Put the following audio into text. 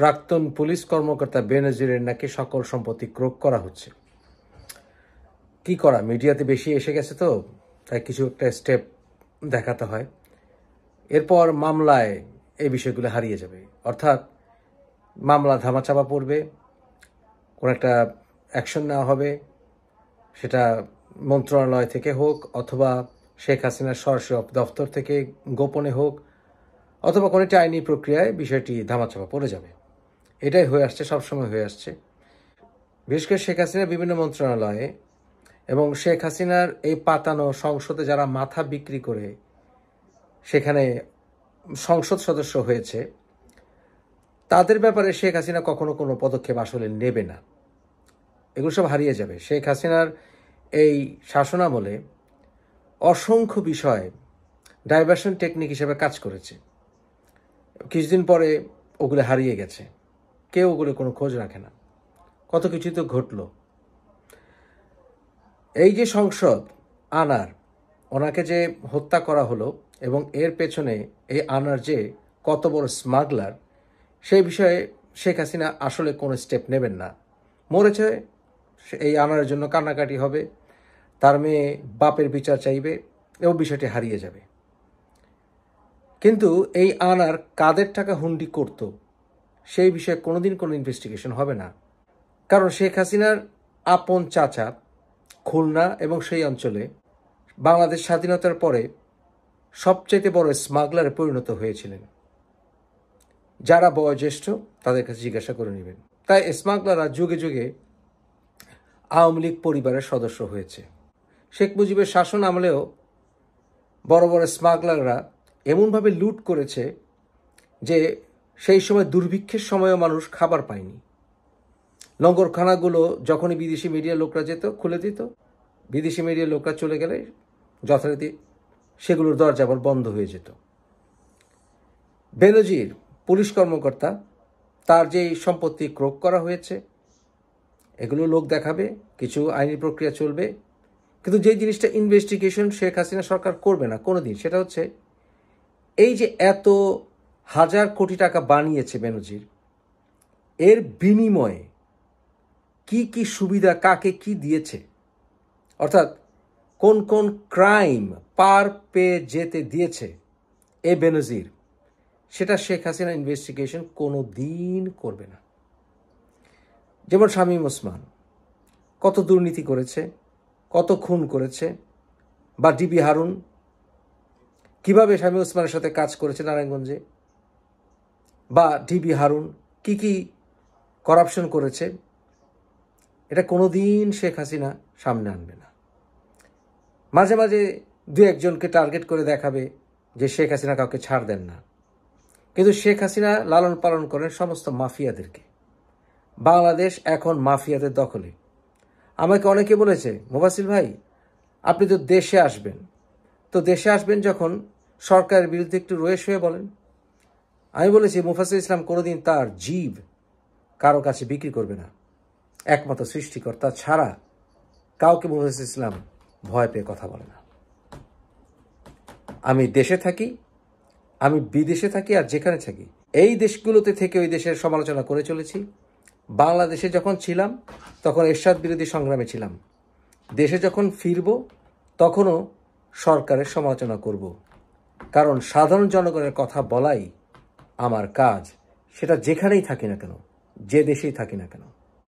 প্রাক্তন পুলিশ কর্মকর্তা বেনজিরের নাকি সকল সম্পত্তি ক্রোক করা হচ্ছে। কি করা, মিডিয়াতে বেশি এসে গেছে তো, তাই কিছু একটা স্টেপ দেখাতে হয়। এরপর মামলায় এই বিষয়গুলো হারিয়ে যাবে, অর্থাৎ মামলা ধামাচাপা পড়বে, কোনো একটা অ্যাকশন নেওয়া হবে, সেটা মন্ত্রণালয় থেকে হোক অথবা শেখ হাসিনার সরাসরি দফতর থেকে গোপনে হোক অথবা কোনো একটা আইনি প্রক্রিয়ায় বিষয়টি ধামাচাপা পড়ে যাবে। এটাই হয়ে আসছে, সবসময় হয়ে আসছে। বিশেষ করে শেখ হাসিনার বিভিন্ন মন্ত্রণালয়ে এবং শেখ হাসিনার এই পাতানো সংসদে যারা মাথা বিক্রি করে সেখানে সংসদ সদস্য হয়েছে, তাদের ব্যাপারে শেখ হাসিনা কখনো কোনো পদক্ষেপ আসলে নেবে না। এগুলো সব হারিয়ে যাবে। শেখ হাসিনার এই শাসনামলে অসংখ্য বিষয় ডাইভার্সন টেকনিক হিসেবে কাজ করেছে, কিছুদিন পরে ওগুলো হারিয়ে গেছে, কেউ ওগুলো কোনো খোঁজ রাখে না। কত কিছু তো ঘটল। এই যে সংসদ আনার, ওনাকে যে হত্যা করা হলো এবং এর পেছনে এই আনার যে কত বড় স্মাগলার, সেই বিষয়ে শেখ হাসিনা আসলে কোনো স্টেপ নেবেন না। মরেছে, এই আনার জন্য কান্নাকাটি হবে, তার মেয়ে বাপের বিচার চাইবে এবং বিষয়টি হারিয়ে যাবে। কিন্তু এই আনার কাদের টাকা হুন্ডি করত সেই বিষয়ে কোনোদিন কোনো ইনভেস্টিগেশন হবে না। কারণ শেখ হাসিনার আপন চাচা খুলনা এবং সেই অঞ্চলে বাংলাদেশ স্বাধীনতার পরে সবচেয়ে বড় স্মাগলারে পরিণত হয়েছিলেন। যারা বয়োজ্যেষ্ঠ তাদের কাছে জিজ্ঞাসা করে নেবেন। তাই স্মাগলাররা যুগে যুগে আওয়ামী লীগ পরিবারের সদস্য হয়েছে। শেখ মুজিবের শাসন আমলেও বড় বড় স্মাগলাররা এমনভাবে লুট করেছে যে সেই সময় দুর্ভিক্ষের সময়ও মানুষ খাবার পায়নি। লঙ্গরখানাগুলো যখনই বিদেশি মিডিয়ার লোকরা যেত খুলে দিত, বিদেশি মিডিয়ার লোকরা চলে গেলে যথারীতি সেগুলোর দরজা আবার বন্ধ হয়ে যেত। বেনজির পুলিশ কর্মকর্তা, তার যে সম্পত্তি ক্রোক করা হয়েছে, এগুলো লোক দেখাবে, কিছু আইনি প্রক্রিয়া চলবে, কিন্তু যে জিনিসটা ইনভেস্টিগেশন শেখ হাসিনা সরকার করবে না কোনোদিন, সেটা হচ্ছে এই যে এত হাজার কোটি টাকা বানিয়েছে বেনজির, এর বিনিময়ে কি কি সুবিধা কাকে কি দিয়েছে, অর্থাৎ কোন কোন ক্রাইম পার পেয়ে যেতে দিয়েছে এ বেনজির, সেটা শেখ হাসিনা ইনভেস্টিগেশন কোনো দিন করবে না। যেমন শামীম ওসমান কত দুর্নীতি করেছে, কত খুন করেছে, বা ডিবি হারুন কিভাবে শামীম ওসমানের সাথে কাজ করেছে নারায়ণগঞ্জে, বা ডিবি হারুন কি কি করাপশন করেছে, এটা কোনো দিন শেখ হাসিনা সামনে আনবে না। মাঝে মাঝে দু একজনকে টার্গেট করে দেখাবে যে শেখ হাসিনা কাউকে ছাড় দেন না, কিন্তু শেখ হাসিনা লালন পালন করেন সমস্ত মাফিয়াদেরকে। বাংলাদেশ এখন মাফিয়াদের দখলে। আমাকে অনেকে বলেছে, মোবাসিল ভাই আপনি তো দেশে আসবেন, তো দেশে আসবেন যখন সরকারের বিরুদ্ধে একটু রয়েস হয়ে বলেন। আমি বলেছি মুফাসিল ইসলাম কোনোদিন তার জীব কারো কাছে বিক্রি করবে না। একমাত্র সৃষ্টিকর্তা ছাড়া কাউকে মুফাসিল ইসলাম ভয় পেয়ে কথা বলে না। আমি দেশে থাকি, আমি বিদেশে থাকি, আর যেখানে থাকি এই দেশগুলোতে থেকে ওই দেশের সমালোচনা করে চলেছি। বাংলাদেশে যখন ছিলাম তখন এরশাদ বিরোধী সংগ্রামে ছিলাম, দেশে যখন ফিরব তখনও সরকারের সমালোচনা করব, কারণ সাধারণ জনগণের কথা বলাই আমার কাজ, সেটা যেখানেই থাকি না কেন, যে দেশেই থাকি না কেন।